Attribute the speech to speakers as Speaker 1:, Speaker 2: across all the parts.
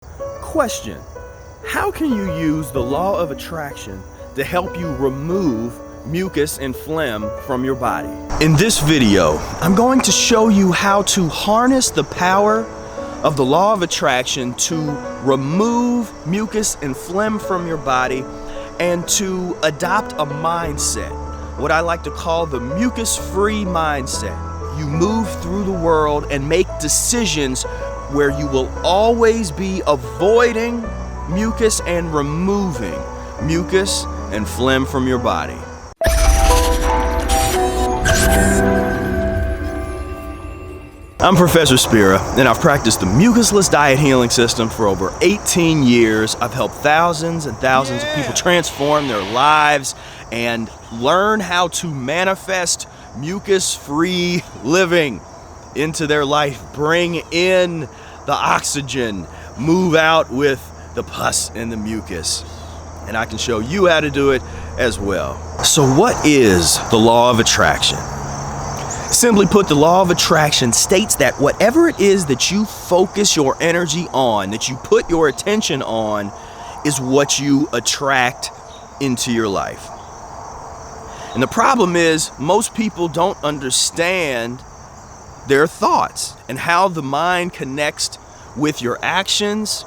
Speaker 1: Question: how can you use the law of attraction to help you remove mucus and phlegm from your body? In this video, I'm going to show you how to harness the power of the law of attraction to remove mucus and phlegm from your body and to adopt a mindset, what I like to call the mucus-free mindset. You move through the world and make decisions where you will always be avoiding mucus and removing mucus and phlegm from your body. I'm Professor Spira, and I've practiced the Mucusless Diet Healing System for over 18 years. I've helped thousands and thousands of people transform their lives and learn how to manifest mucus-free living into their life. Bring in the oxygen, move out with the pus and the mucus. And I can show you how to do it as well. So what is the law of attraction? Simply put, the law of attraction states that whatever it is that you focus your energy on, that you put your attention on, is what you attract into your life. And the problem is, most people don't understand their thoughts and how the mind connects with your actions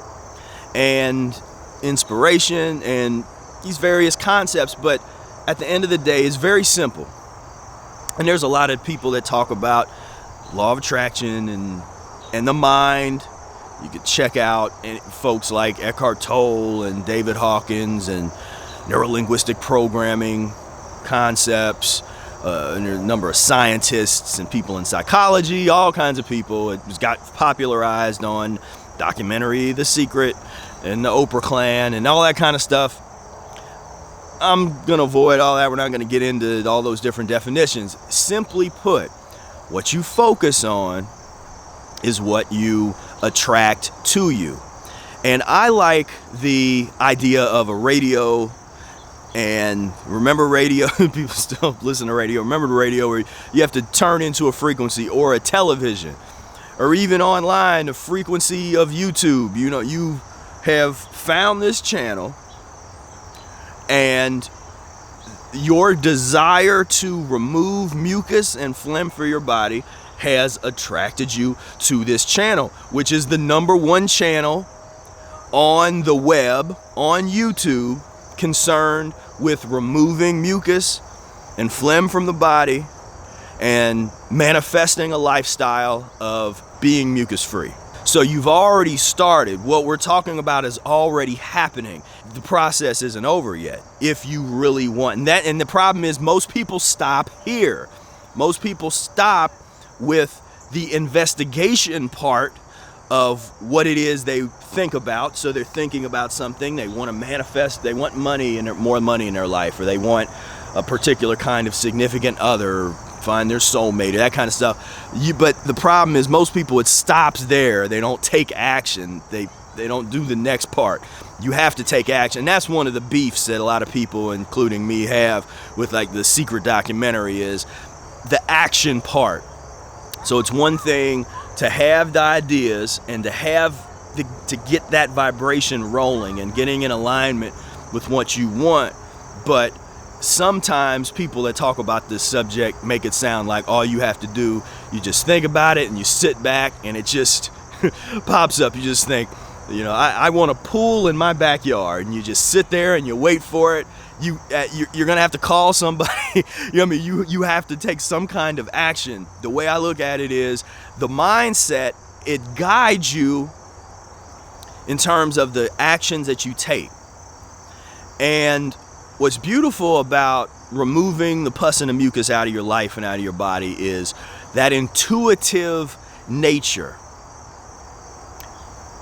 Speaker 1: and inspiration and these various concepts. But at the end of the day, it's very simple. And there's a lot of people that talk about law of attraction and the mind. You could check out folks like Eckhart Tolle and David Hawkins and neurolinguistic programming concepts. And there's a number of scientists and people in psychology, all kinds of people. It was got popularized on documentary The Secret and the Oprah Clan and all that kind of stuff. I'm going to avoid all that. We're not going to get into all those different definitions. Simply put, what you focus on is what you attract to you. And I like the idea of a radio. And remember radio, people still listen to radio. Remember the radio where you have to turn into a frequency, or a television, or even online, the frequency of YouTube. You know, you have found this channel and your desire to remove mucus and phlegm from your body has attracted you to this channel, which is the #1 channel on the web, on YouTube, concerned with removing mucus and phlegm from the body and manifesting a lifestyle of being mucus-free. So you've already started. What we're talking about is already happening. The process isn't over yet, if you really want. And the problem is, most people stop here. Most people stop with the investigation part of what it is they think about. So they're thinking about something, they want to manifest, they want money and more money in their life, or they want a particular kind of significant other, find their soulmate, or that kind of stuff. But the problem is, most people, it stops there. They don't take action. They don't do the next part. You have to take action. That's one of the beefs that a lot of people, including me, have with like the Secret documentary, is the action part. So it's one thing to have the ideas and to get that vibration rolling and getting in alignment with what you want, but sometimes people that talk about this subject make it sound like all you have to do, you just think about it and you sit back and it just pops up. You just think, you know, I want a pool in my backyard, and you just sit there and you wait for it. You're gonna have to call somebody. You know what I mean? You have to take some kind of action. The way I look at it is, the mindset, it guides you in terms of the actions that you take. And what's beautiful about removing the pus and the mucus out of your life and out of your body is that intuitive nature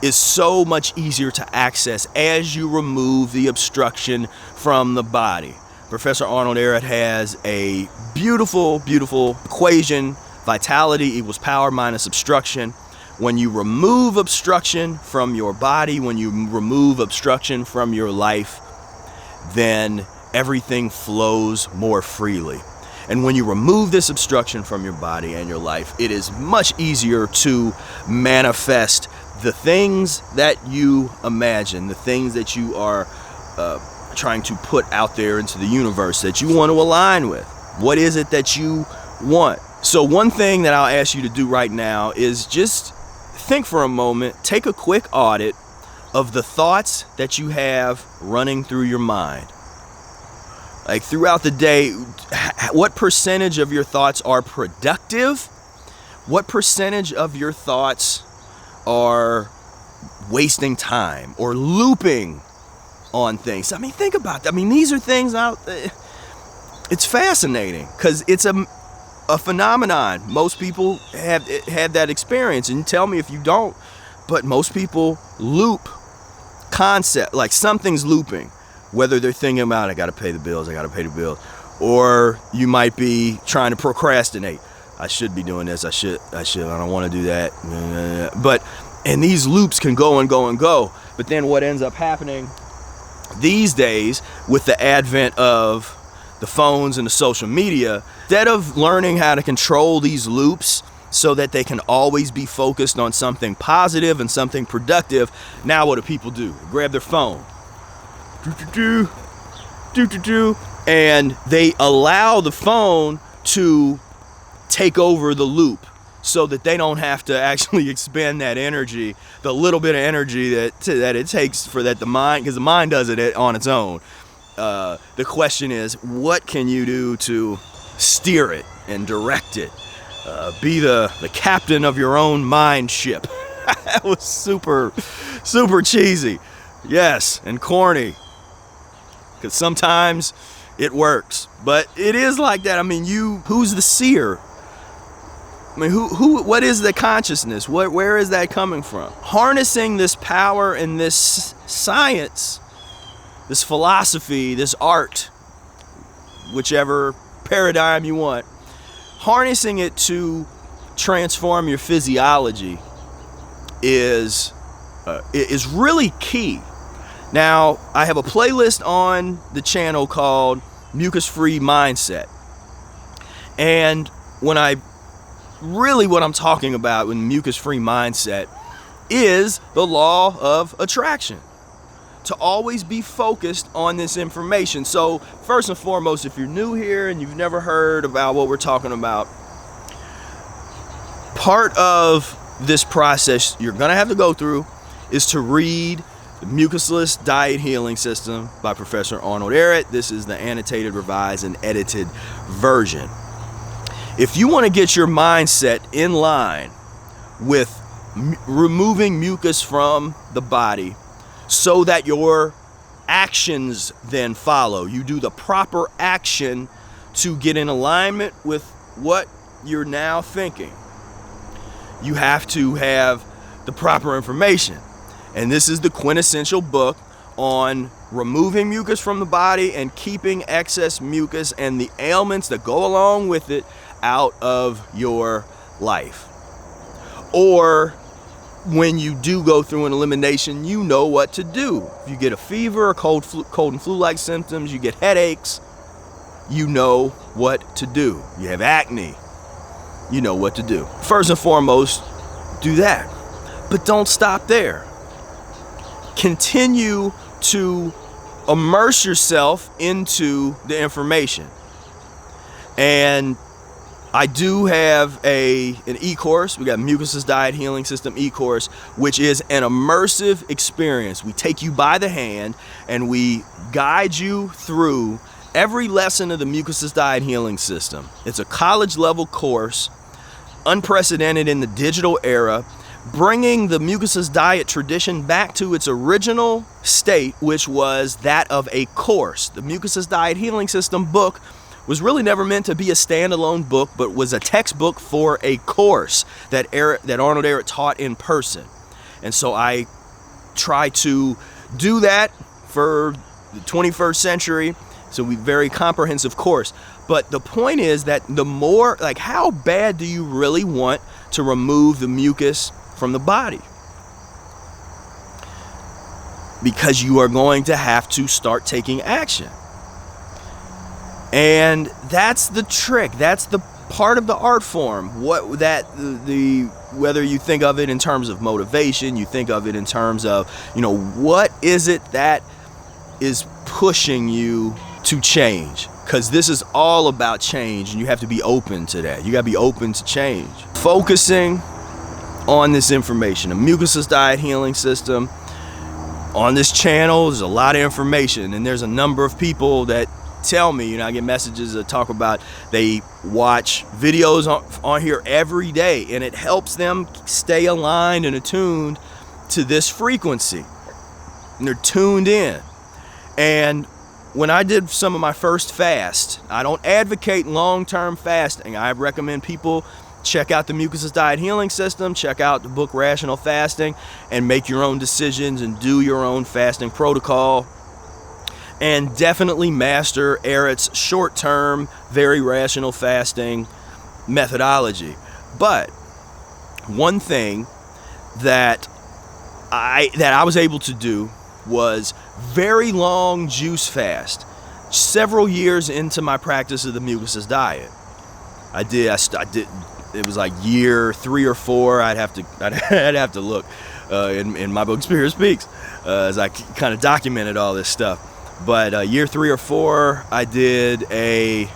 Speaker 1: is so much easier to access as you remove the obstruction from the body. Professor Arnold Ehret has a beautiful, beautiful equation: vitality equals power minus obstruction. When you remove obstruction from your body, when you remove obstruction from your life, then everything flows more freely. And when you remove this obstruction from your body and your life, it is much easier to manifest the things that you imagine, the things that you are trying to put out there into the universe that you want to align with. What is it that you want? So one thing that I'll ask you to do right now is just think for a moment, take a quick audit of the thoughts that you have running through your mind. Like throughout the day, what percentage of your thoughts are productive? What percentage of your thoughts are wasting time or looping on things? I mean, think about that. I mean, these are things out there. It's fascinating because it's a phenomenon. Most people have had that experience, and tell me if you don't, but most people loop concept, like something's looping, whether they're thinking about, I gotta pay the bills, or you might be trying to procrastinate. I should be doing this, I don't want to do that. And these loops can go and go and go. But then what ends up happening these days with the advent of the phones and the social media, instead of learning how to control these loops so that they can always be focused on something positive and something productive, now what do people do? Grab their phone, and they allow the phone to take over the loop so that they don't have to actually expend that energy, the little bit of energy that it takes for that the mind, because the mind does it on its own. The question is, what can you do to steer it and direct it? Be the captain of your own mind ship. That was super cheesy. Yes, and corny. Because sometimes it works. But it is like that. I mean, who's the seer? I mean, what is the consciousness? Where is that coming from? Harnessing this power and this science, this philosophy, this art, whichever paradigm you want, harnessing it to transform your physiology is really key. Now, I have a playlist on the channel called Mucus-free Mindset. And what I'm talking about with mucus-free mindset is the law of attraction. To always be focused on this information. So first and foremost, if you're new here and you've never heard about what we're talking about, part of this process you're going to have to go through is to read the Mucusless Diet Healing System by Professor Arnold Ehret. This is the annotated, revised, and edited version. If you want to get your mindset in line with removing mucus from the body so that your actions then follow, you do the proper action to get in alignment with what you're now thinking, you have to have the proper information. And this is the quintessential book on removing mucus from the body and keeping excess mucus and the ailments that go along with it out of your life. Or when you do go through an elimination, you know what to do. If you get a fever or cold and flu-like symptoms, you get headaches, you know what to do. You have acne, you know what to do. First and foremost, do that. But don't stop there. Continue to immerse yourself into the information. And I do have an e-course. We got Mucusless Diet Healing System e-course, which is an immersive experience. We take you by the hand and we guide you through every lesson of the Mucusless Diet Healing System. It's a college level course, unprecedented in the digital era, bringing the Mucusless diet tradition back to its original state, which was that of a course. The Mucusless Diet Healing System book was really never meant to be a standalone book, but was a textbook for a course that Arnold Ehret taught in person. And so I try to do that for the 21st century. So we very comprehensive course. But the point is that the more, like, how bad do you really want to remove the mucus from the body? Because you are going to have to start taking action. And that's the trick. That's the part of the art form. Whether you think of it in terms of motivation, you think of it in terms of, what is it that is pushing you to change? Because this is all about change, and you have to be open to that. You got to be open to change. Focusing on this information, the Mucusless Diet Healing System. On this channel, there's a lot of information, and there's a number of people that tell me, I get messages that talk about they watch videos on here every day, and it helps them stay aligned and attuned to this frequency, and they're tuned in. And when I did some of my first fast, I don't advocate long-term fasting. I recommend people check out the Mucusless Diet Healing System, check out the book Rational Fasting, and make your own decisions and do your own fasting protocol. And definitely master Eric's short-term, very rational fasting methodology. But one thing that I was able to do was very long juice fast. Several years into my practice of the Mucusless diet, I did. It was like year 3 or 4. I'd have to look in my book Spira Speaks as I kind of documented all this stuff. But year 3 or 4, I did a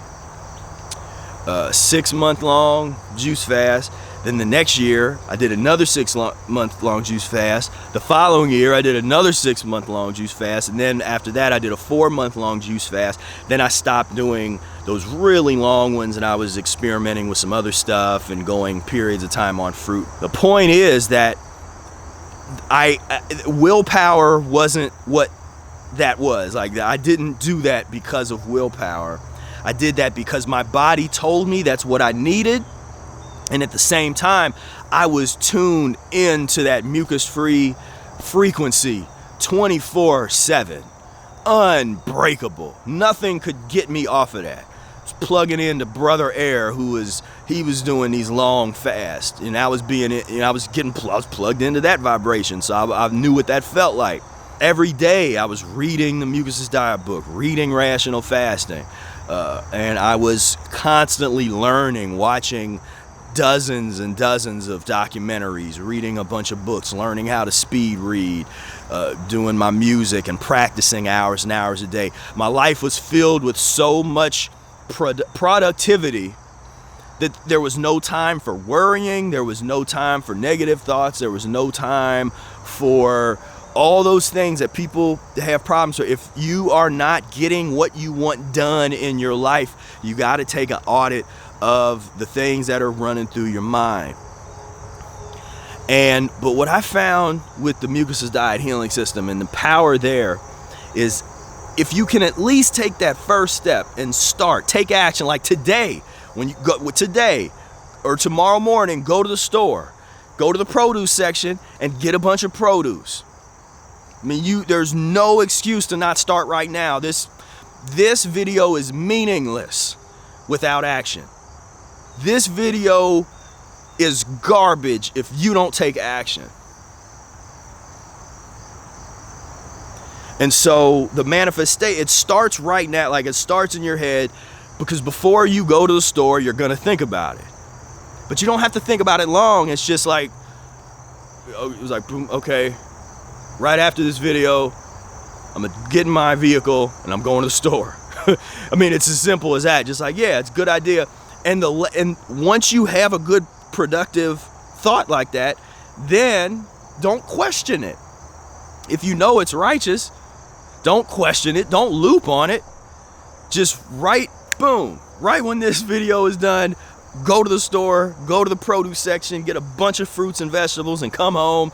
Speaker 1: 6-month-long juice fast. Then the next year, I did another 6-month-long juice fast. The following year, I did another 6-month-long juice fast. And then after that, I did a 4-month-long juice fast. Then I stopped doing those really long ones, and I was experimenting with some other stuff and going periods of time on fruit. The point is that willpower wasn't what that was. Like, I didn't do that because of willpower. I did that because my body told me that's what I needed. And at the same time, I was tuned into that mucus-free frequency 24/7. Unbreakable. Nothing could get me off of that. Just plugging into Brother Air, he was doing these long fasts, and I was plugged into that vibration, so I knew what that felt like. Every day I was reading the Mucusless Diet book, reading Rational Fasting, and I was constantly learning, watching dozens and dozens of documentaries, reading a bunch of books, learning how to speed read, doing my music and practicing hours and hours a day. My life was filled with so much productivity that there was no time for worrying, there was no time for negative thoughts, there was no time for all those things that people have problems with. If you are not getting what you want done in your life, you got to take an audit of the things that are running through your mind. But what I found with the Mucusless Diet Healing System and the power there is, if you can at least take that first step and take action, like today, when you go today or tomorrow morning, go to the store, go to the produce section and get a bunch of produce. I mean, there's no excuse to not start right now. This video is meaningless without action. This video is garbage if you don't take action. And so the manifestation, it starts right now, like it starts in your head, because before you go to the store, you're going to think about it. But you don't have to think about it long. It's just like, it was like, boom, okay, right after this video, I'm going to get in my vehicle and I'm going to the store. I mean, it's as simple as that. Just like, yeah, it's a good idea. And once you have a good productive thought like that, then don't question it. If you know it's righteous, don't question it. Don't loop on it. Just right when this video is done, go to the store, go to the produce section, get a bunch of fruits and vegetables and come home.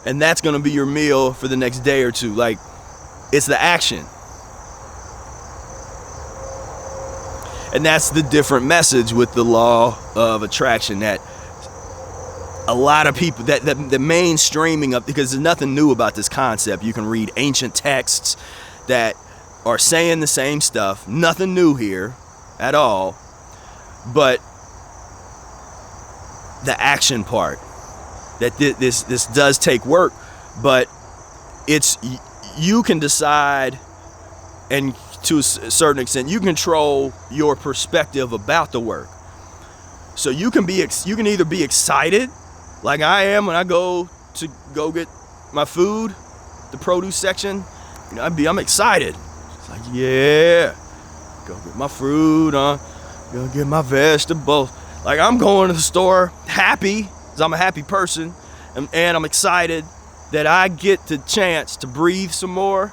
Speaker 1: And that's going to be your meal for the next day or two. Like, it's the action. And that's the different message with the law of attraction, that a lot of people, that the mainstreaming of, because there's nothing new about this concept. You can read ancient texts that are saying the same stuff. Nothing new here at all. But the action part, that this does take work, but you can decide, and to a certain extent, you control your perspective about the work. So you can either be excited, like I am when I go get my food, the produce section. You know, I'm excited. It's like, yeah, go get my fruit, go get my vegetables. Like, I'm going to the store happy, because I'm a happy person, and I'm excited that I get the chance to breathe some more,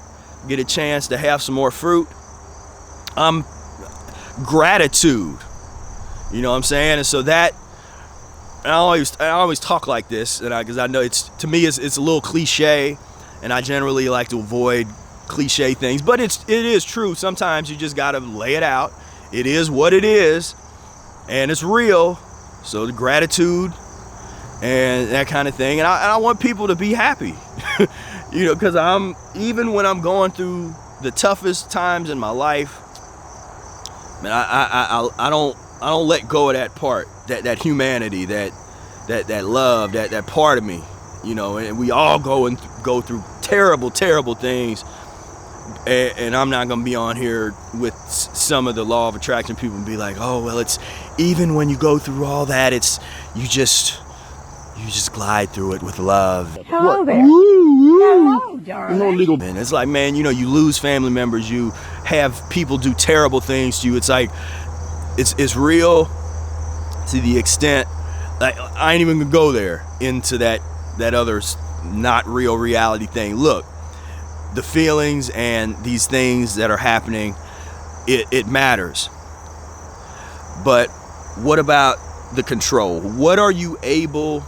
Speaker 1: get a chance to have some more fruit. Gratitude, you know what I'm saying? And so that, I always talk like this, and because I know to me it's a little cliche, and I generally like to avoid cliche things, but it is true. Sometimes you just gotta lay it out. It is what it is, and it's real. So the gratitude and that kind of thing, and I want people to be happy, you know, because even when I'm going through the toughest times in my life, man, I don't let go of that part, that humanity, that love, that part of me, you know. And we all go through terrible things, and I'm not gonna be on here with some of the law of attraction people and be like, oh well, it's even when you go through all that, you just glide through it with love.
Speaker 2: Hello there. Hello, darling.
Speaker 1: And it's like, man, you know, you lose family members, you have people do terrible things to you. It's like, it's real to the extent, like, I ain't even gonna go there into that other not real reality thing. Look, the feelings and these things that are happening, it matters. But what about the control? What are you able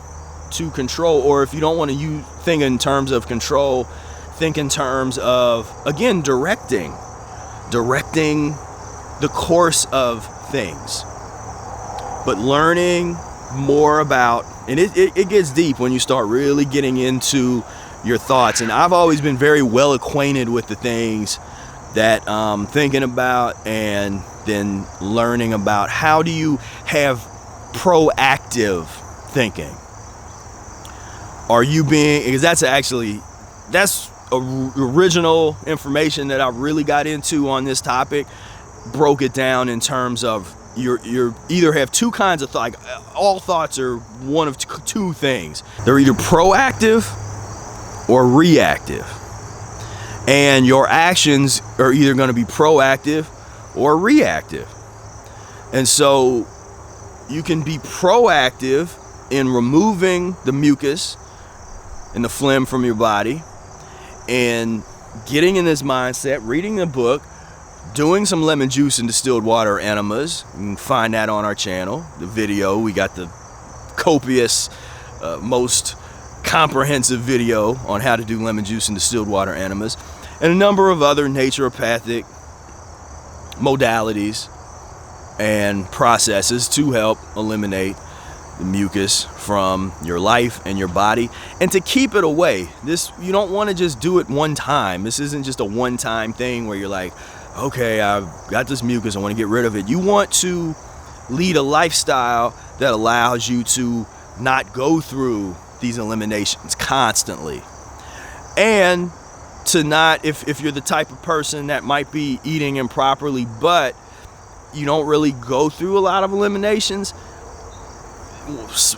Speaker 1: to control? Or if you don't want to think in terms of control, think in terms of, again, directing the course of things, but learning more about, and it gets deep when you start really getting into your thoughts. And I've always been very well acquainted with the things that I'm thinking about, and then learning about how do you have proactive thinking. Are you being, because that's original information that I really got into on this topic, broke it down in terms of you're either have two kinds of thought. Like, all thoughts are one of two things. They're either proactive or reactive, and your actions are either going to be proactive or reactive. And so you can be proactive in removing the mucus and the phlegm from your body, and getting in this mindset, reading the book, doing some lemon juice and distilled water enemas. You can find that on our channel, the video. We got the copious, most comprehensive video on how to do lemon juice and distilled water enemas, and a number of other naturopathic modalities and processes to help eliminate the mucus from your life and your body, and to keep it away. You don't want to just do it one time. This isn't just a one-time thing where you're like, okay, I've got this mucus, I want to get rid of it. You want to lead a lifestyle that allows you to not go through these eliminations constantly, and to not, if you're the type of person that might be eating improperly but you don't really go through a lot of eliminations,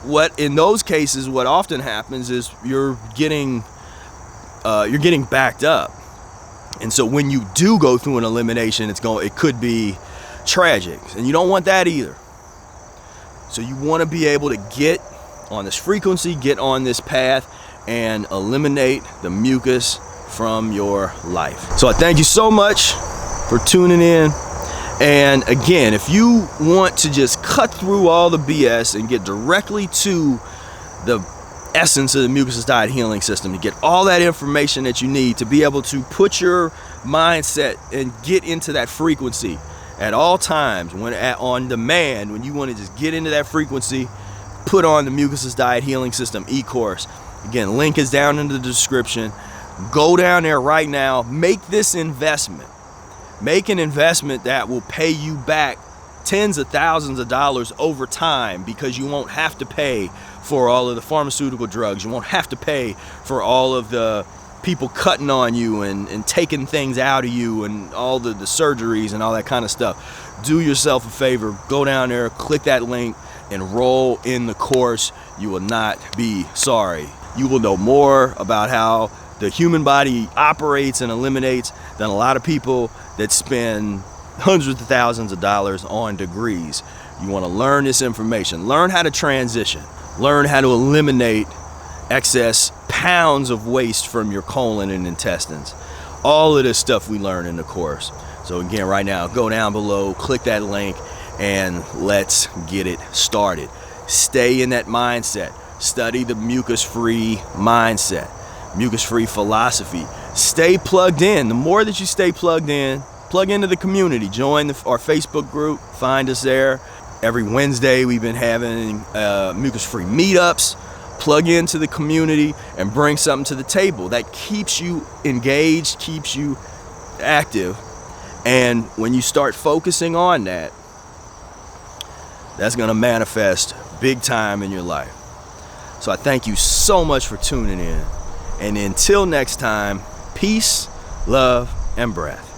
Speaker 1: what in those cases what often happens is you're getting backed up. And so when you do go through an elimination, it could be tragic, and you don't want that either. So you want to be able to get on this frequency, get on this path, and eliminate the mucus from your life. So I thank you so much for tuning in. And again, if you want to just cut through all the BS and get directly to the essence of the Mucusless Diet Healing System, to get all that information that you need to be able to put your mindset and get into that frequency at all times, on demand, when you want to just get into that frequency, put on the Mucusless Diet Healing System e-course. Again, link is down in the description. Go down there right now. Make this investment. Make an investment that will pay you back tens of thousands of dollars over time, because you won't have to pay for all of the pharmaceutical drugs. You won't have to pay for all of the people cutting on you and taking things out of you, and all the surgeries and all that kind of stuff. Do yourself a favor. Go down there, click that link, enroll in the course. You will not be sorry. You will know more about how the human body operates and eliminates than a lot of people that spend hundreds of thousands of dollars on degrees. You want to learn this information, learn how to transition, learn how to eliminate excess pounds of waste from your colon and intestines. All of this stuff we learn in the course. So again, right now, go down below, click that link, and let's get it started. Stay in that mindset. Study the mucus-free mindset, mucus-free philosophy. Stay plugged in. The more that you stay plugged in, plug into the community. Join our Facebook group. Find us there. Every Wednesday, we've been having mucus-free meetups. Plug into the community and bring something to the table that keeps you engaged, keeps you active. And when you start focusing on that, that's going to manifest big time in your life. So I thank you so much for tuning in. And until next time, peace, love, and breath.